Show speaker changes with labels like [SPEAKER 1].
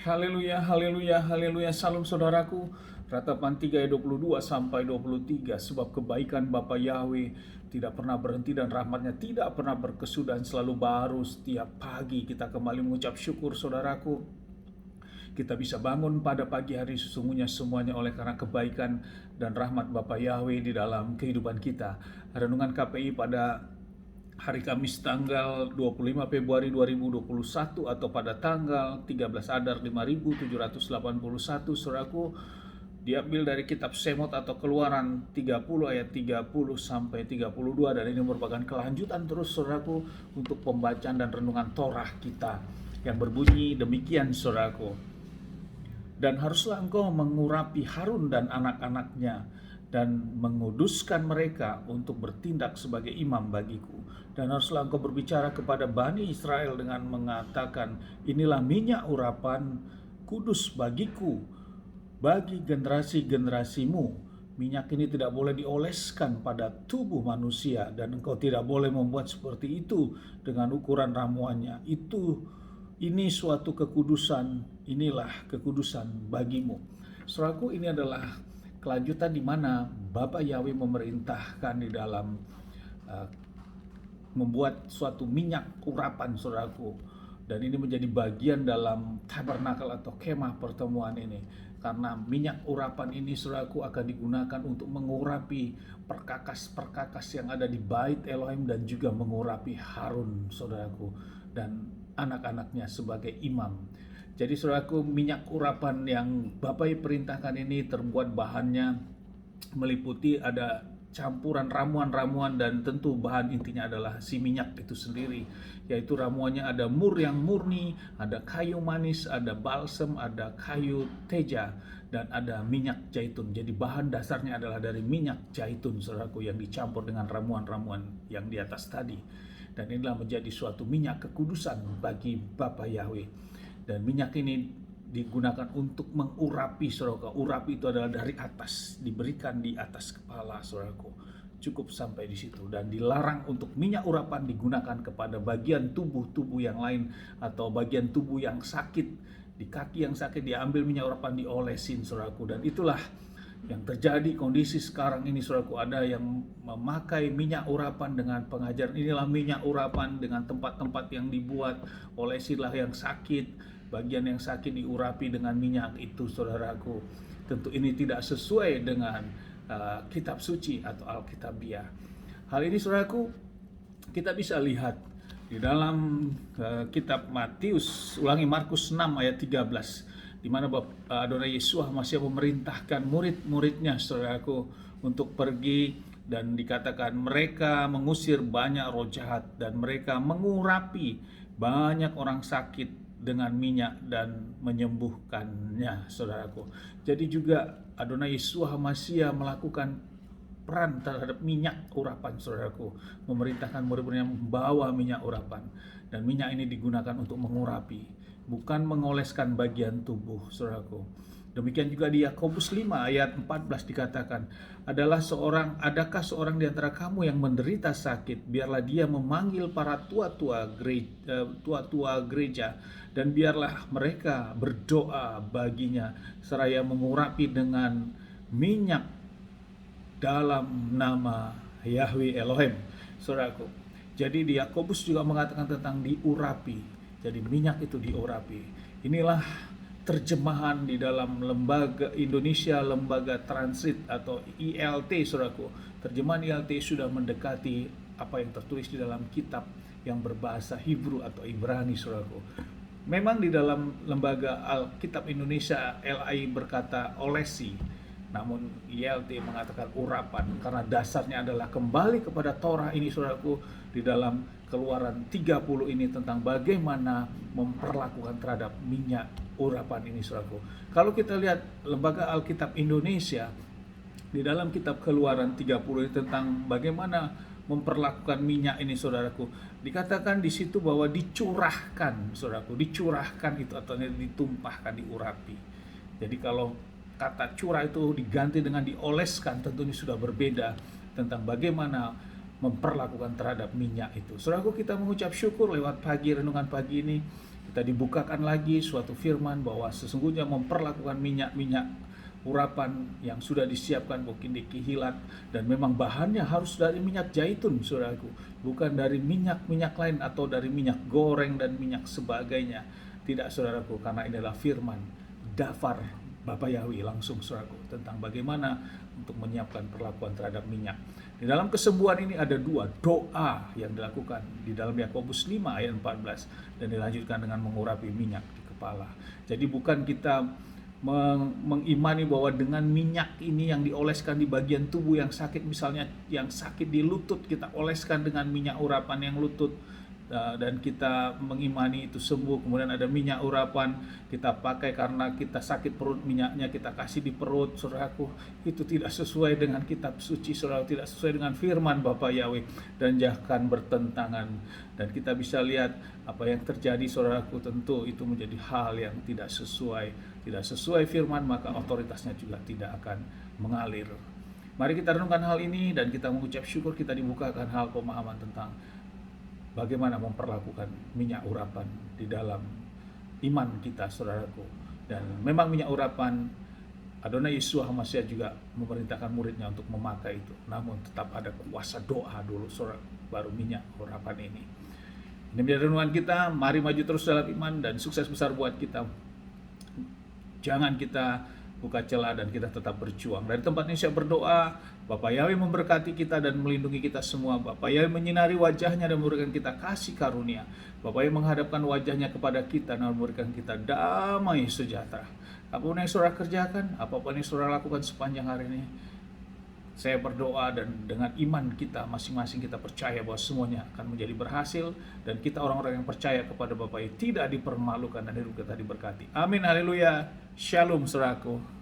[SPEAKER 1] Haleluya, haleluya, haleluya. Salam saudaraku. Ratapan 3 ayat 22 sampai 23. Sebab kebaikan Bapa Yahweh tidak pernah berhenti dan rahmatnya tidak pernah berkesudahan, selalu baru setiap pagi. Kita kembali mengucap syukur saudaraku. Kita bisa bangun pada pagi hari sesungguhnya semuanya oleh karena kebaikan dan rahmat Bapa Yahweh di dalam kehidupan kita. Renungan KPI pada hari Kamis tanggal 25 Februari 2021 atau pada tanggal 13 Adar 5781, saudaraku, diambil dari kitab Semot atau Keluaran 30 ayat 30 sampai 32, dan ini merupakan kelanjutan terus saudaraku untuk pembacaan dan renungan Torah kita yang berbunyi demikian saudaraku. Dan haruslah engkau mengurapi Harun dan anak-anaknya dan menguduskan mereka untuk bertindak sebagai imam bagiku. Dan haruslah engkau berbicara kepada Bani Israel dengan mengatakan, inilah minyak urapan kudus bagiku, bagi generasi-generasimu. Minyak ini tidak boleh dioleskan pada tubuh manusia, dan engkau tidak boleh membuat seperti itu dengan ukuran ramuannya. Ini suatu kekudusan, inilah kekudusan bagimu. Saudaraku, ini adalah kelanjutan di mana Bapa Yahweh memerintahkan di dalam membuat suatu minyak urapan saudaraku. Dan ini menjadi bagian dalam tabernakel atau kemah pertemuan ini. Karena minyak urapan ini saudaraku akan digunakan untuk mengurapi perkakas-perkakas yang ada di bait Elohim dan juga mengurapi Harun saudaraku dan anak-anaknya sebagai imam. Jadi saudaraku, minyak urapan yang Bapak perintahkan ini terbuat bahannya meliputi ada campuran ramuan-ramuan, dan tentu bahan intinya adalah si minyak itu sendiri, yaitu ramuannya ada mur yang murni, ada kayu manis, ada balsem, ada kayu teja, dan ada minyak zaitun. Jadi bahan dasarnya adalah dari minyak zaitun saudaraku yang dicampur dengan ramuan-ramuan yang di atas tadi. Dan inilah menjadi suatu minyak kekudusan bagi Bapa Yahweh. Dan minyak ini digunakan untuk mengurapi saudaraku. Urapi itu adalah dari atas, diberikan di atas kepala saudaraku. Cukup sampai di situ. Dan dilarang untuk minyak urapan digunakan kepada bagian tubuh yang lain atau bagian tubuh yang sakit. Di kaki yang sakit diambil minyak urapan, diolesin saudaraku. Dan itulah yang terjadi kondisi sekarang ini saudaraku. Ada yang memakai minyak urapan dengan pengajaran inilah minyak urapan dengan tempat-tempat yang dibuat, olesilah yang sakit, bagian yang sakit diurapi dengan minyak itu saudaraku. Tentu ini tidak sesuai dengan kitab suci atau Alkitabiah. Hal ini saudaraku kita bisa lihat di dalam kitab Markus 6 ayat 13, di mana Adonai Yesus masih memerintahkan murid-muridnya saudaraku untuk pergi, dan dikatakan mereka mengusir banyak roh jahat dan mereka mengurapi banyak orang sakit dengan minyak dan menyembuhkannya saudaraku. Jadi juga Adonai Yesus Masih melakukan peran terhadap minyak urapan saudaraku, memerintahkan murid-muridnya membawa minyak urapan, dan minyak ini digunakan untuk mengurapi, bukan mengoleskan bagian tubuh saudaraku. Demikian juga di Yakobus 5 ayat 14 dikatakan, adakah seorang di antara kamu yang menderita sakit, biarlah dia memanggil para tua-tua gereja, dan biarlah mereka berdoa baginya seraya mengurapi dengan minyak dalam nama Yahweh Elohim saudaraku. Jadi di Yakobus juga mengatakan tentang diurapi. Jadi minyak itu diurapi. Inilah terjemahan di dalam lembaga Indonesia, lembaga transit atau ILT saudaraku. Terjemahan ILT sudah mendekati apa yang tertulis di dalam kitab yang berbahasa Hebrew atau Ibrani saudaraku. Memang di dalam lembaga Alkitab Indonesia LAI berkata olesi, namun ILT mengatakan urapan, karena dasarnya adalah kembali kepada Torah ini saudaraku, di dalam Keluaran 30 ini tentang bagaimana memperlakukan terhadap minyak urapan ini saudaraku. Kalau kita lihat lembaga Alkitab Indonesia di dalam kitab Keluaran 30 ini tentang bagaimana memperlakukan minyak ini saudaraku, dikatakan di situ bahwa dicurahkan saudaraku. Dicurahkan itu atau ditumpahkan, diurapi. Jadi kalau kata curah itu diganti dengan dioleskan, tentunya sudah berbeda tentang bagaimana memperlakukan terhadap minyak itu. Saudaraku, kita mengucap syukur lewat renungan pagi ini. Kita dibukakan lagi suatu firman bahwa sesungguhnya memperlakukan minyak-minyak urapan yang sudah disiapkan mungkin di kihilat, dan memang bahannya harus dari minyak zaitun, saudaraku, bukan dari minyak-minyak lain atau dari minyak goreng dan minyak sebagainya. Tidak, saudaraku, karena inilah firman dafar Bapak Yahweh langsung, saudaraku, tentang bagaimana untuk menyiapkan perlakuan terhadap minyak. Di dalam kesembuhan ini ada dua doa yang dilakukan di dalam Yakobus 5 ayat 14, dan dilanjutkan dengan mengurapi minyak di kepala. Jadi bukan kita mengimani bahwa dengan minyak ini yang dioleskan di bagian tubuh yang sakit, misalnya yang sakit di lutut, kita oleskan dengan minyak urapan yang lutut, dan kita mengimani itu sembuh. Kemudian ada minyak urapan kita pakai karena kita sakit perut, minyaknya kita kasih di perut, saudaraku. Itu tidak sesuai dengan kitab suci, saudara, tidak sesuai dengan firman Bapak Yahweh, dan jangan bertentangan. Dan kita bisa lihat apa yang terjadi, saudaraku. Tentu itu menjadi hal yang tidak sesuai firman, maka otoritasnya juga tidak akan mengalir. Mari kita renungkan hal ini dan kita mengucap syukur kita dibukakan hal pemahaman tentang bagaimana memperlakukan minyak urapan di dalam iman kita, saudaraku. Dan memang minyak urapan, Adonai Yesus HaMashiach juga memerintahkan muridnya untuk memakai itu. Namun tetap ada kuasa doa dulu, saudara, baru minyak urapan ini. Ini menjadi renungan kita. Mari maju terus dalam iman dan sukses besar buat kita. Jangan kita buka celah dan kita tetap berjuang. Dari tempat ini saya berdoa, Bapak Yahweh memberkati kita dan melindungi kita semua. Bapak Yahweh menyinari wajahnya dan memberikan kita kasih karunia. Bapak Yahweh menghadapkan wajahnya kepada kita dan memberikan kita damai sejahtera. Apapun yang saudara kerjakan, apapun yang saudara lakukan sepanjang hari ini, saya berdoa dan dengan iman kita masing-masing kita percaya bahwa semuanya akan menjadi berhasil, dan kita orang-orang yang percaya kepada Bapak Yahweh tidak dipermalukan dan hidup kita diberkati. Amin, haleluya. Shalom, saudaraku.